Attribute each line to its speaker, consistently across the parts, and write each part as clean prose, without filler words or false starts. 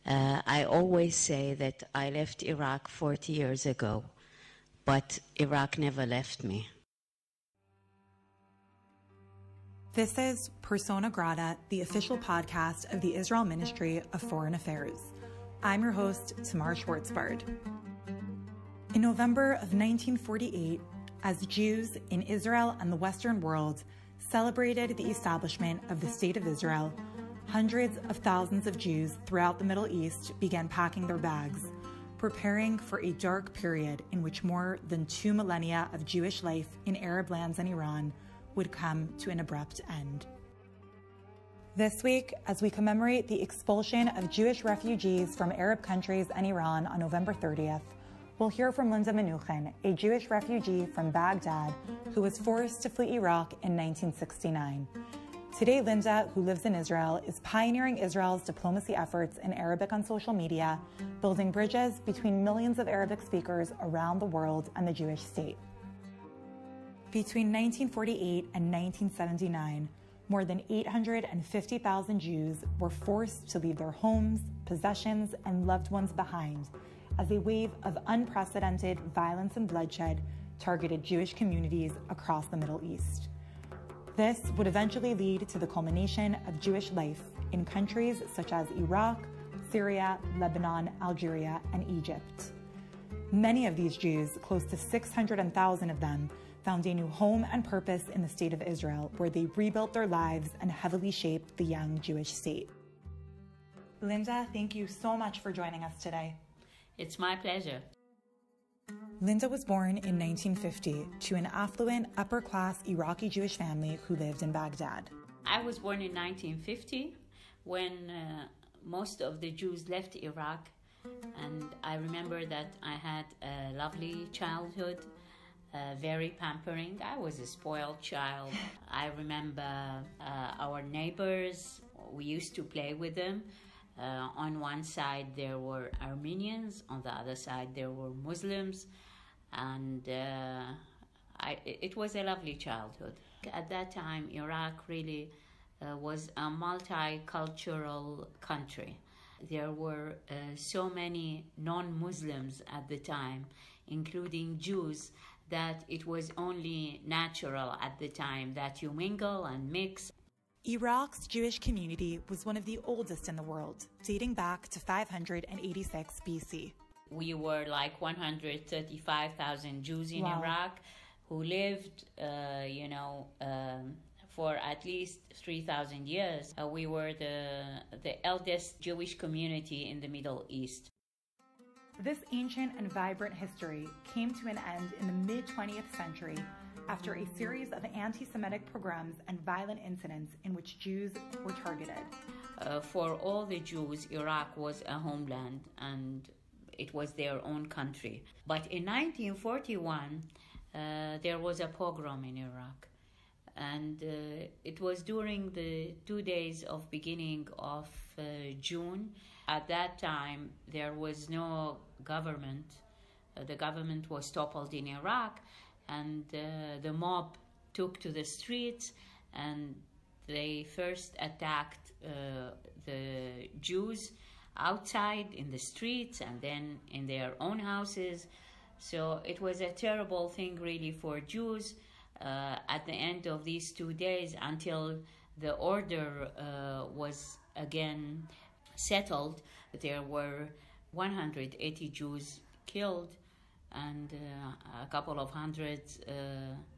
Speaker 1: I always say that I left Iraq 40 years ago, but Iraq never left me.
Speaker 2: This is Persona Grata, the official podcast of the Israel Ministry of Foreign Affairs. I'm your host, Tamar Schwartzbard. In November of 1948, as Jews in Israel and the Western world celebrated the establishment of the State of Israel, hundreds of thousands of Jews throughout the Middle East began packing their bags, preparing for a dark period in which more than 2 millennia of Jewish life in Arab lands and Iran would come to an abrupt end. This week, as we commemorate the expulsion of Jewish refugees from Arab countries and Iran on November 30th, we'll hear from Linda Menuchin, a Jewish refugee from Baghdad who was forced to flee Iraq in 1969. Today, Linda, who lives in Israel, is pioneering Israel's diplomacy efforts in Arabic on social media, building bridges between millions of Arabic speakers around the world and the Jewish state. Between 1948 and 1979, more than 850,000 Jews were forced to leave their homes, possessions, and loved ones behind as a wave of unprecedented violence and bloodshed targeted Jewish communities across the Middle East. This would eventually lead to the culmination of Jewish life in countries such as Iraq, Syria, Lebanon, Algeria, and Egypt. Many of these Jews, close to 600,000 of them, found a new home and purpose in the State of Israel, where they rebuilt their lives and heavily shaped the young Jewish state. Linda, thank you so much for joining us today.
Speaker 3: It's my pleasure.
Speaker 2: Linda was born in 1950 to an affluent, upper-class Iraqi Jewish family who lived in Baghdad.
Speaker 3: I was born in 1950 when most of the Jews left Iraq, and I remember that I had a lovely childhood, very pampering. I was a spoiled child. I remember our neighbors. We used to play with them. On one side there were Armenians, on the other side there were Muslims, and it was a lovely childhood. At that time, Iraq really was a multicultural country. There were so many non-Muslims at the time, including Jews, that it was only natural at the time that you mingle and mix.
Speaker 2: Iraq's Jewish community was one of the oldest in the world, dating back to 586 BC.
Speaker 3: We were like 135,000 Jews in Iraq who lived, for at least 3,000 years. We were the eldest Jewish community in the Middle East.
Speaker 2: This ancient and vibrant history came to an end in the mid-20th century after a series of anti-Semitic pogroms and violent incidents in which Jews were targeted.
Speaker 3: For all the Jews, Iraq was a homeland and it was their own country. But in 1941, there was a pogrom in Iraq. And it was during the 2 days of beginning of June. At that time, there was no government. The government was toppled in Iraq, and the mob took to the streets, and they first attacked the Jews outside in the streets and then in their own houses. So it was a terrible thing really for Jews. At the end of these 2 days, until the order was again settled, there were 180 Jews killed and a couple of hundreds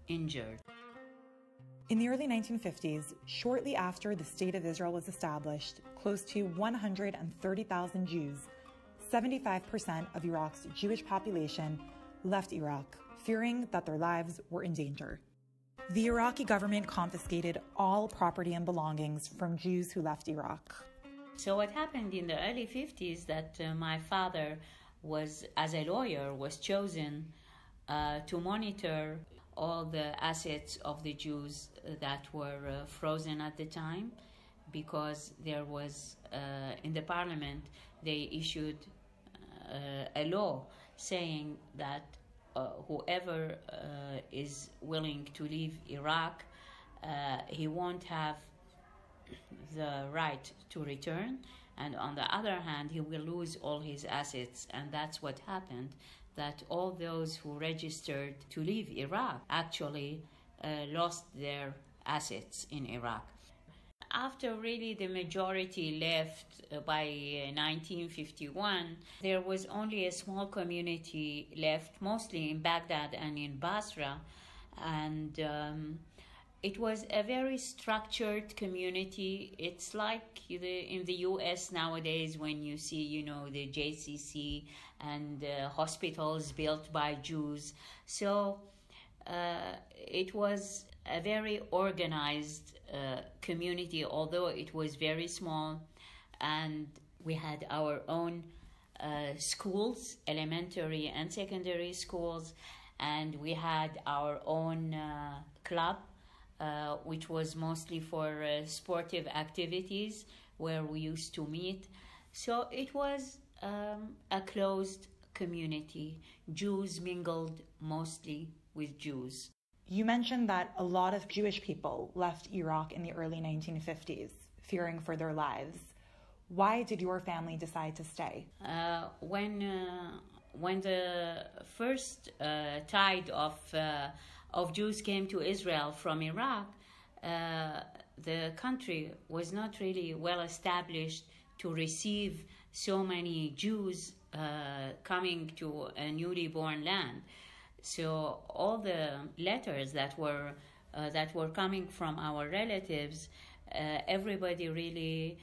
Speaker 3: injured.
Speaker 2: In the early 1950s, shortly after the State of Israel was established, close to 130,000 Jews, 75% of Iraq's Jewish population, left Iraq, fearing that their lives were in danger. The Iraqi government confiscated all property and belongings from Jews who left Iraq.
Speaker 3: So what happened in the early 50s that my father was, as a lawyer, was chosen to monitor all the assets of the Jews that were frozen at the time, because there was, in the parliament, they issued a law saying that whoever is willing to leave Iraq, he won't have the right to return, and on the other hand, he will lose all his assets. And that's what happened, that all those who registered to leave Iraq actually lost their assets in Iraq. After really the majority left by 1951, there was only a small community left, mostly in Baghdad and in Basra, and it was a very structured community. It's like in the US nowadays when you see, the JCC and hospitals built by Jews. So it was a very organized community, although it was very small, and we had our own schools, elementary and secondary schools, and we had our own club, which was mostly for sportive activities where we used to meet. So it was a closed community. Jews mingled mostly with Jews.
Speaker 2: You mentioned that a lot of Jewish people left Iraq in the early 1950s, fearing for their lives. Why did your family decide to stay?
Speaker 3: When the first tide of Jews came to Israel from Iraq, the country was not really well established to receive so many Jews coming to a newly born land. So all the letters that were coming from our relatives, everybody really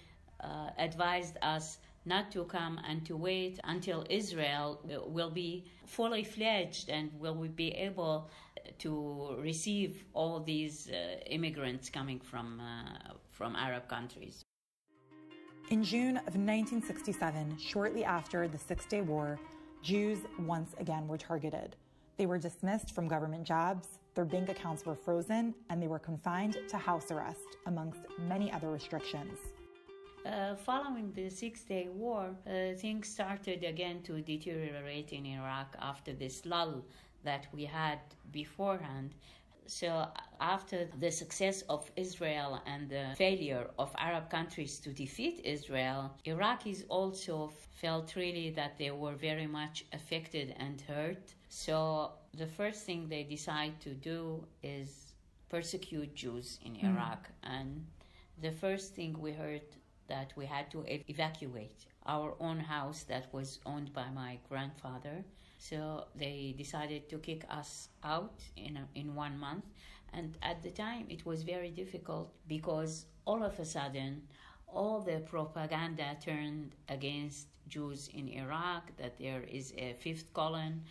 Speaker 3: advised us not to come and to wait until Israel will be fully fledged and will be able to receive all these immigrants coming from Arab countries.
Speaker 2: In June of 1967, shortly after the Six-Day War, Jews once again were targeted. They were dismissed from government jobs, their bank accounts were frozen, and they were confined to house arrest, amongst many other restrictions.
Speaker 3: Following the Six-Day War, things started again to deteriorate in Iraq after this lull that we had beforehand. So after the success of Israel and the failure of Arab countries to defeat Israel, Iraqis also felt really that they were very much affected and hurt. So the first thing they decide to do is persecute Jews in Iraq. And the first thing we heard that we had to evacuate our own house that was owned by my grandfather. So they decided to kick us out in 1 month. And at the time, it was very difficult because all of a sudden, all the propaganda turned against Jews in Iraq, that there is a fifth column.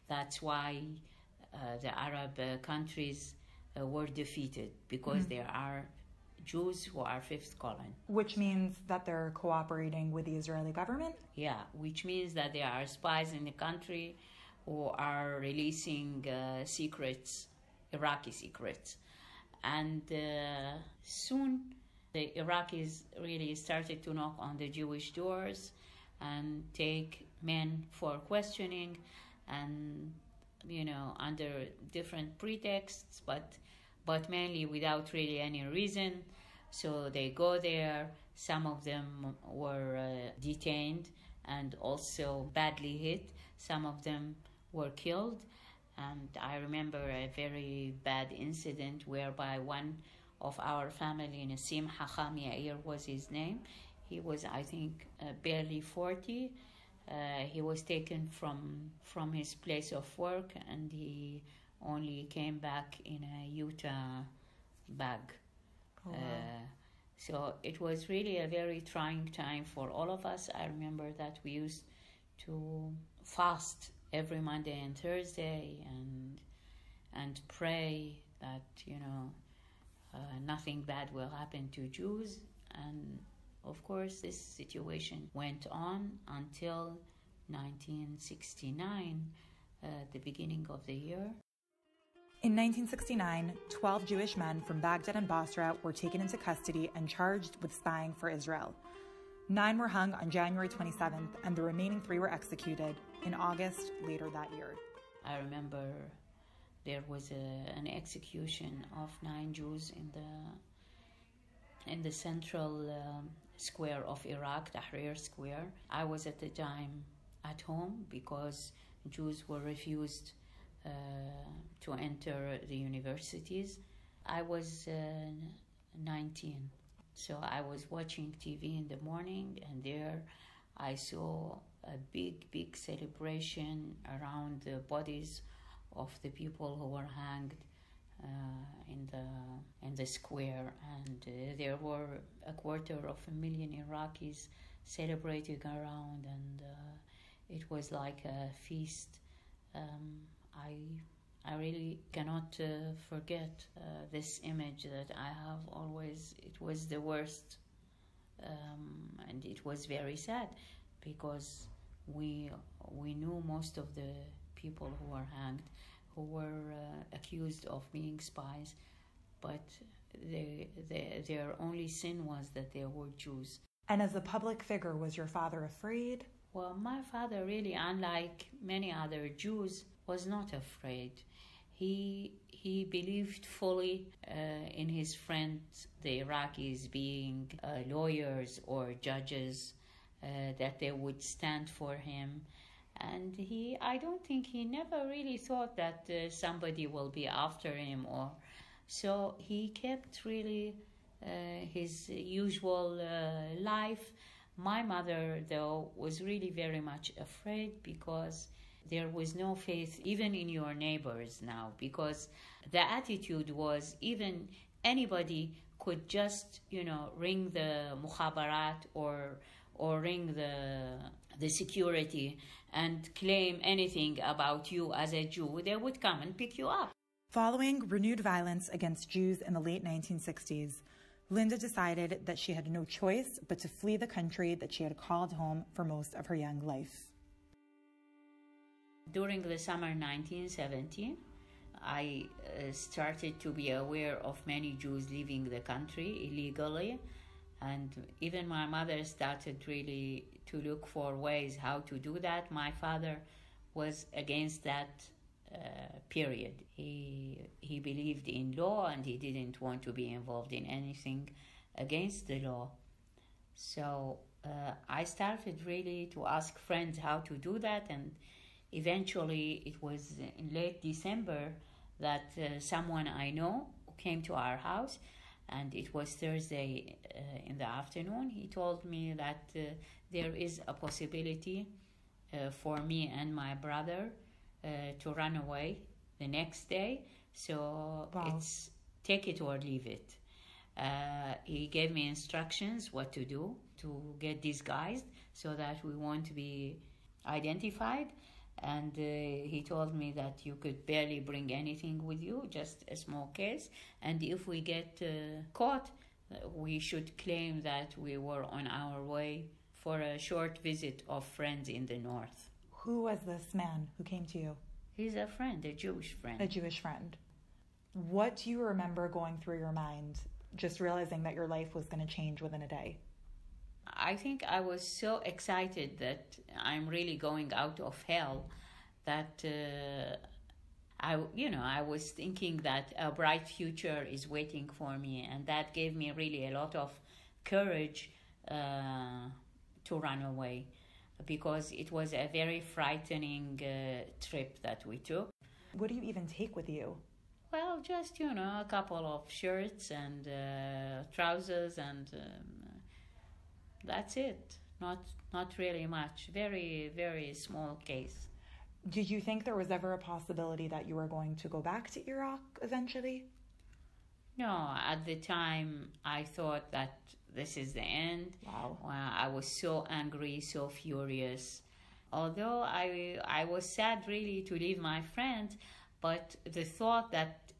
Speaker 3: That's why the Arab countries were defeated, because there are Jews who are fifth column.
Speaker 2: Which means that they're cooperating with the Israeli government?
Speaker 3: Yeah, which means that there are spies in the country who are releasing secrets, Iraqi secrets. And soon the Iraqis really started to knock on the Jewish doors and take men for questioning, and under different pretexts, but mainly without really any reason. So they go there. Some of them were detained and also badly hit. Some of them were killed. And I remember a very bad incident whereby one of our family, Nassim Hacham Yair was his name. He was, I think, barely 40. He was taken from his place of work, and he only came back in a Utah bag. Oh, wow. So it was really a very trying time for all of us. I remember that we used to fast every Monday and Thursday and pray that nothing bad will happen to Jews. And of course, this situation went on until 1969, the beginning of the year.
Speaker 2: In 1969, 12 Jewish men from Baghdad and Basra were taken into custody and charged with spying for Israel. 9 were hung on January 27th, and the remaining 3 were executed in August later that year.
Speaker 3: I remember there was an execution of 9 Jews in the central square of Iraq, Tahrir Square. I was at the time at home because Jews were refused to enter the universities. I was 19, so I was watching TV in the morning, and there I saw a big celebration around the bodies of the people who were hanged in the square, and there were 250,000 Iraqis celebrating around, and it was like a feast. I really cannot forget this image that I have always. It was the worst, and it was very sad because we knew most of the people who were hanged, who were accused of being spies, but their only sin was that they were Jews.
Speaker 2: And as a public figure, was your father afraid?
Speaker 3: Well, my father really, unlike many other Jews, was not afraid. He believed fully in his friends, the Iraqis, being lawyers or judges, that they would stand for him. And I don't think he never really thought that somebody will be after him, or so he kept really his usual life. My mother, though, was really very much afraid because there was no faith even in your neighbors now, because the attitude was even anybody could just, ring the mukhabarat or ring the security and claim anything about you as a Jew. They would come and pick you up.
Speaker 2: Following renewed violence against Jews in the late 1960s, Linda decided that she had no choice but to flee the country that she had called home for most of her young life.
Speaker 3: During the summer 1970, I started to be aware of many Jews leaving the country illegally, and even my mother started really to look for ways how to do that. My father was against that period. He believed in law, and he didn't want to be involved in anything against the law. So I started really to ask friends how to do that, and eventually it was in late December that someone I know came to our house, and it was Thursday in the afternoon. He told me that there is a possibility for me and my brother to run away the next day. So
Speaker 2: Wow.
Speaker 3: It's take it or leave it. He gave me instructions what to do to get disguised so that we won't be identified. And he told me that you could barely bring anything with you, just a small case. And if we get caught, we should claim that we were on our way for a short visit of friends in the north.
Speaker 2: Who was this man who came to you?
Speaker 3: He's a friend, a Jewish friend.
Speaker 2: A Jewish friend. What do you remember going through your mind, just realizing that your life was going to change within a day?
Speaker 3: I think I was so excited that I'm really going out of hell that I was thinking that a bright future is waiting for me, and that gave me really a lot of courage to run away, because it was a very frightening trip that we took.
Speaker 2: What do you even take with you?
Speaker 3: Well, just, a couple of shirts and trousers, and that's it. Not really much. Very, very small case.
Speaker 2: Did you think there was ever a possibility that you were going to go back to Iraq eventually?
Speaker 3: No, at the time I thought that this is the end.
Speaker 2: Wow.
Speaker 3: I was so angry, so furious. Although I was sad really to leave my friends, but the thought that,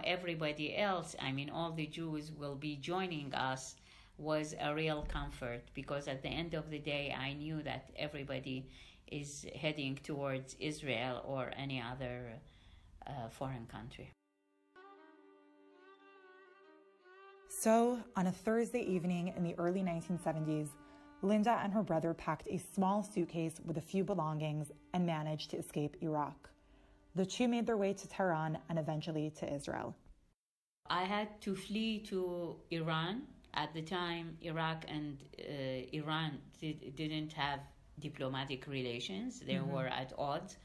Speaker 3: everybody else, all the Jews will be joining us, was a real comfort, because at the end of the day I knew that everybody is heading towards Israel or any other foreign country.
Speaker 2: So, on a Thursday evening in the early 1970s, Linda and her brother packed a small suitcase with a few belongings and managed to escape Iraq. The two made their way to Tehran and eventually to Israel.
Speaker 3: I had to flee to Iran At the time, Iraq and Iran didn't have diplomatic relations. They were at odds.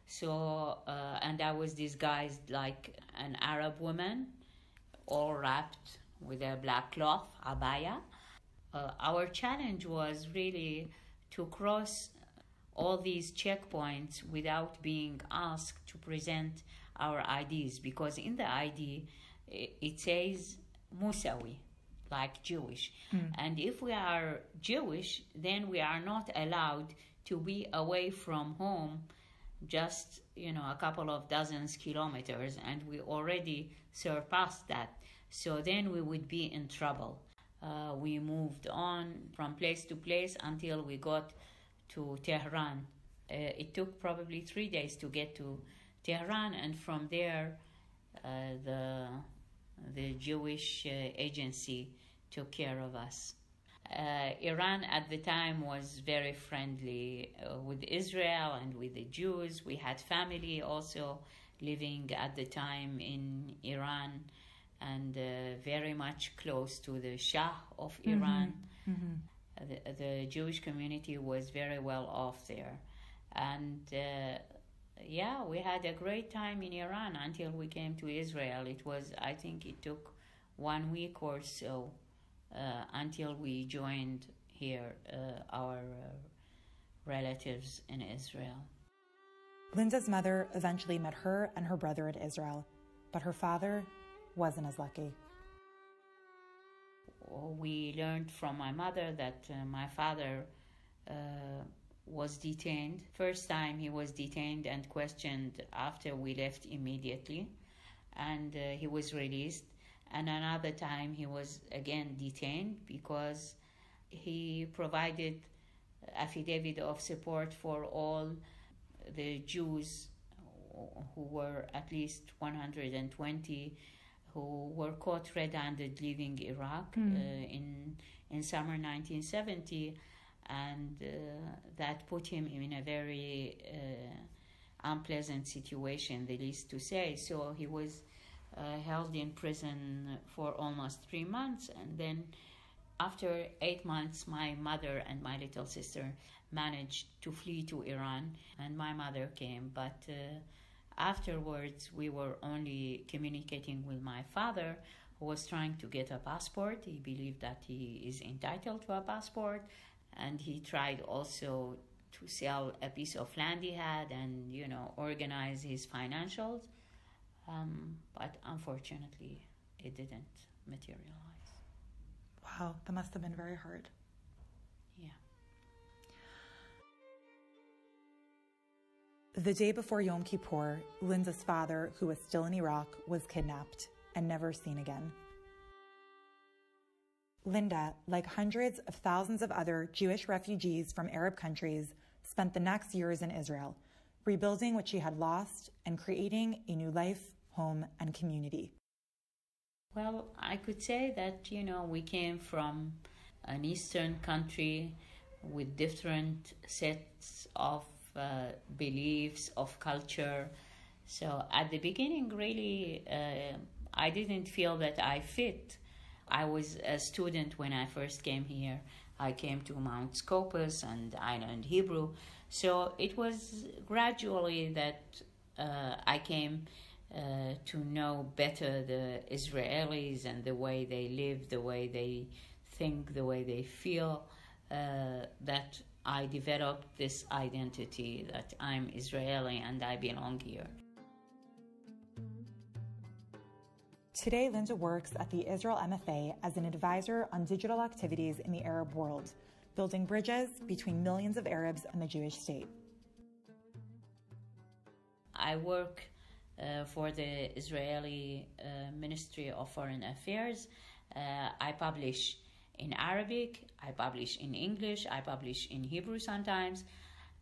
Speaker 3: So, and I was disguised like an Arab woman, all wrapped with a black cloth, abaya. Our challenge was really to cross all these checkpoints without being asked to present our IDs, because in the ID it says Musawi, like Jewish. And if we are Jewish, then we are not allowed to be away from home just, a couple of dozens kilometers, and we already surpassed that. So then we would be in trouble. We moved on from place to place until we got to Tehran. It took probably 3 days to get to Tehran, and from there the Jewish agency took care of us. Iran at the time was very friendly with Israel and with the Jews. We had family also living at the time in Iran, and very much close to the Shah of Iran. The Jewish community was very well off there. And we had a great time in Iran until we came to Israel. I think it took 1 week or so until we joined here our relatives in Israel.
Speaker 2: Linda's mother eventually met her and her brother in Israel, but her father wasn't as lucky.
Speaker 3: We learned from my mother that my father was detained. First time he was detained and questioned after we left immediately, and he was released. And another time he was again detained because he provided affidavit of support for all the Jews who were at least 120 who were caught red-handed leaving Iraq in summer 1970, and that put him in a very unpleasant situation, the least to say. So he was held in prison for almost 3 months, and then after 8 months my mother and my little sister managed to flee to Iran, and my mother came, but afterwards we were only communicating with my father, who was trying to get a passport. He believed that he is entitled to a passport, and he tried also to sell a piece of land he had and organize his financials. But unfortunately, it didn't materialize.
Speaker 2: Wow, that must have been very hard.
Speaker 3: Yeah.
Speaker 2: The day before Yom Kippur, Linda's father, who was still in Iraq, was kidnapped and never seen again. Linda, like hundreds of thousands of other Jewish refugees from Arab countries, spent the next years in Israel, rebuilding what she had lost and creating a new life, home, and community.
Speaker 3: Well, I could say that, we came from an Eastern country with different sets of beliefs, of culture. So at the beginning, really, I didn't feel that I fit. I was a student when I first came here. I came to Mount Scopus and I learned Hebrew. So it was gradually that I came to know better the Israelis and the way they live, the way they think, the way they feel, that I developed this identity that I'm Israeli and I belong here.
Speaker 2: Today, Linda works at the Israel MFA as an advisor on digital activities in the Arab world, building bridges between millions of Arabs and the Jewish state.
Speaker 3: I work for the Israeli Ministry of Foreign Affairs. I publish in Arabic, I publish in English, I publish in Hebrew sometimes,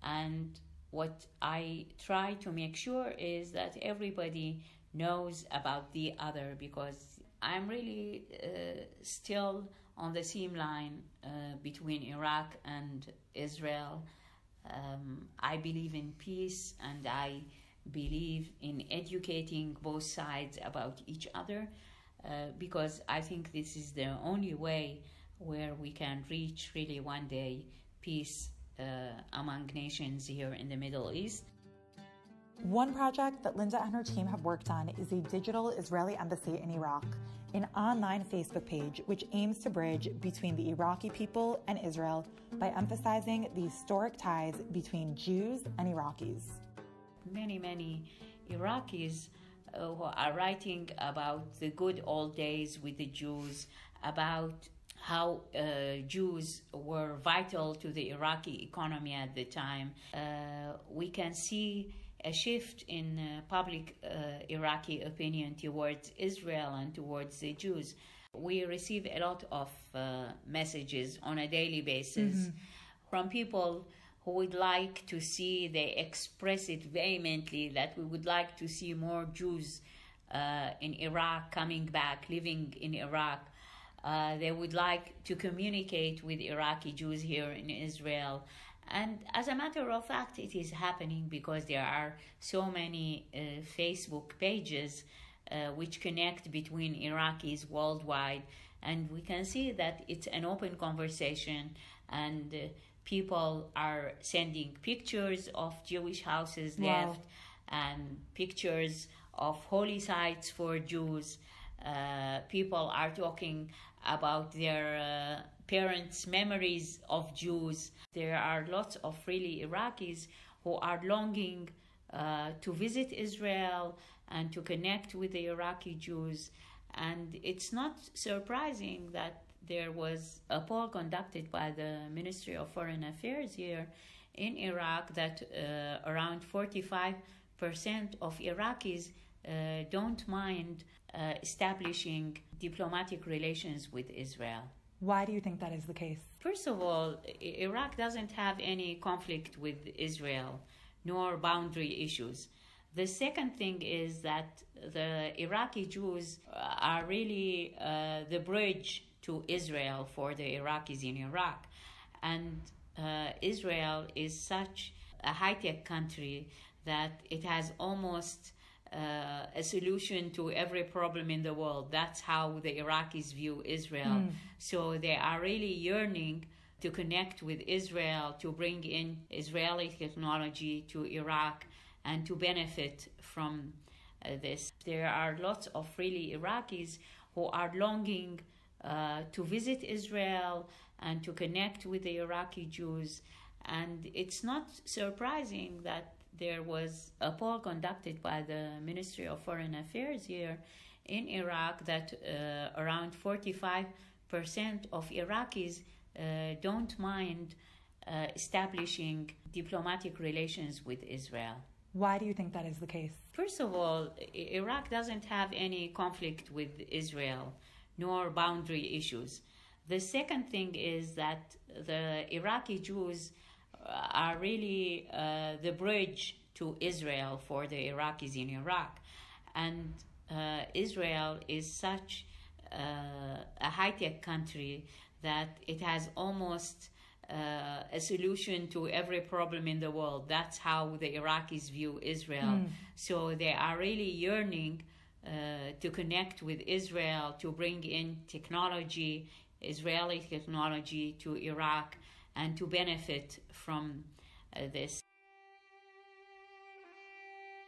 Speaker 3: and what I try to make sure is that everybody knows about the other, because I'm really still on the same line between Iraq and Israel. I believe in peace, and I believe in educating both sides about each other. because I think this is the only way where we can reach really one day peace among nations here in the Middle East.
Speaker 2: One project that Linda and her team have worked on is a digital Israeli embassy in Iraq, an online Facebook page which aims to bridge between the Iraqi people and Israel by emphasizing the historic ties between Jews and Iraqis.
Speaker 3: Many Iraqis who are writing about the good old days with the Jews, about how Jews were vital to the Iraqi economy at the time. We can see a shift in public Iraqi opinion towards Israel and towards the Jews. We receive a lot of messages on a daily basis from people who would like to see, they express it vehemently, that we would like to see more Jews in Iraq coming back, living in Iraq. They would like to communicate with Iraqi Jews here in Israel. And as a matter of fact, it is happening because there are so many Facebook pages which connect between Iraqis worldwide. And we can see that it's an open conversation, and people are sending pictures of Jewish houses left and pictures of holy sites for Jews. People are talking about their parents' memories of Jews. There are lots of really Iraqis who are longing to visit Israel and to connect with the Iraqi Jews. And it's not surprising that there was a poll conducted by the Ministry of Foreign Affairs here in Iraq that around 45% of Iraqis don't mind establishing diplomatic relations with Israel.
Speaker 2: Why do you think that is the case?
Speaker 3: First of all, Iraq doesn't have any conflict with Israel, nor boundary issues. The second thing is that the Iraqi Jews are really the bridge to Israel for the Iraqis in Iraq. And Israel is such a high-tech country that it has almost a solution to every problem in the world. That's how the Iraqis view Israel. So they are really yearning to connect with Israel, to bring in Israeli technology to Iraq and to benefit from this. There are lots of really Iraqis who are longing to visit Israel and to connect with the Iraqi Jews. And it's not surprising that there was a poll conducted by the Ministry of Foreign Affairs here in Iraq that around 45% of Iraqis don't mind establishing diplomatic relations with Israel.
Speaker 2: Why do you think that is the case?
Speaker 3: First of all, Iraq doesn't have any conflict with Israel, nor boundary issues. The second thing is that the Iraqi Jews are really the bridge to Israel for the Iraqis in Iraq. And Israel is such a high-tech country that it has almost a solution to every problem in the world. That's how the Iraqis view Israel. So they are really yearning to connect with Israel, to bring in technology, Israeli technology to Iraq, and to benefit from this.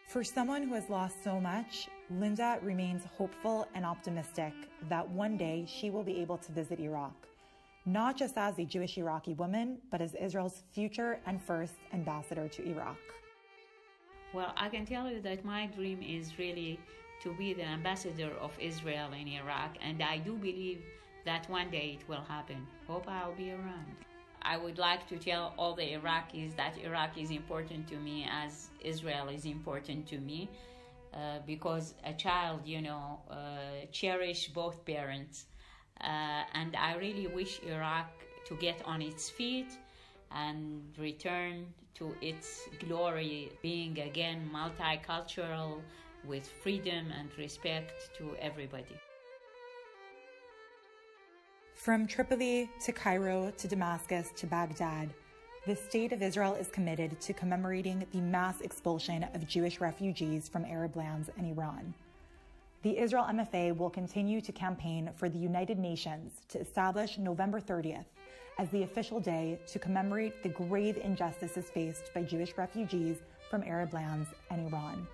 Speaker 2: For someone who has lost so much, Linda remains hopeful and optimistic that one day she will be able to visit Iraq, not just as a Jewish Iraqi woman, but as Israel's future and first ambassador to Iraq.
Speaker 3: Well, I can tell you that my dream is really to be the ambassador of Israel in Iraq, and I do believe that one day it will happen. Hope I'll be around. I would like to tell all the Iraqis that Iraq is important to me as Israel is important to me, because a child, cherish both parents. And I really wish Iraq to get on its feet and return to its glory, being again multicultural with freedom and respect to everybody.
Speaker 2: From Tripoli to Cairo to Damascus to Baghdad, the State of Israel is committed to commemorating the mass expulsion of Jewish refugees from Arab lands and Iran. The Israel MFA will continue to campaign for the United Nations to establish November 30th as the official day to commemorate the grave injustices faced by Jewish refugees from Arab lands and Iran.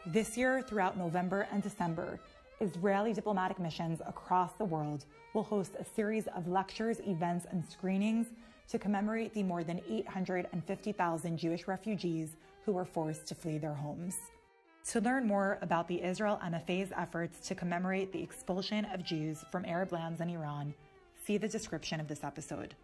Speaker 2: This year, throughout November and December, Israeli diplomatic missions across the world will host a series of lectures, events, and screenings to commemorate the more than 850,000 Jewish refugees who were forced to flee their homes. To learn more about the Israel MFA's efforts to commemorate the expulsion of Jews from Arab lands and Iran, see the description of this episode.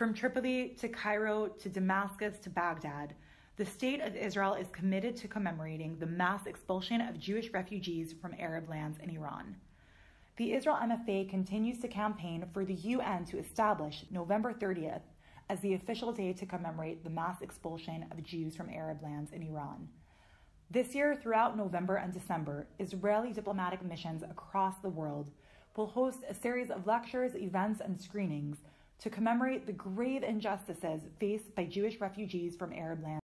Speaker 2: From Tripoli to Cairo to Damascus to Baghdad, the State of Israel is committed to commemorating the mass expulsion of Jewish refugees from Arab lands in Iran. The Israel MFA continues to campaign for the UN to establish November 30th as the official day to commemorate the mass expulsion of Jews from Arab lands in Iran. This year, throughout November and December, Israeli diplomatic missions across the world will host a series of lectures, events, and screenings to commemorate the grave injustices faced by Jewish refugees from Arab lands.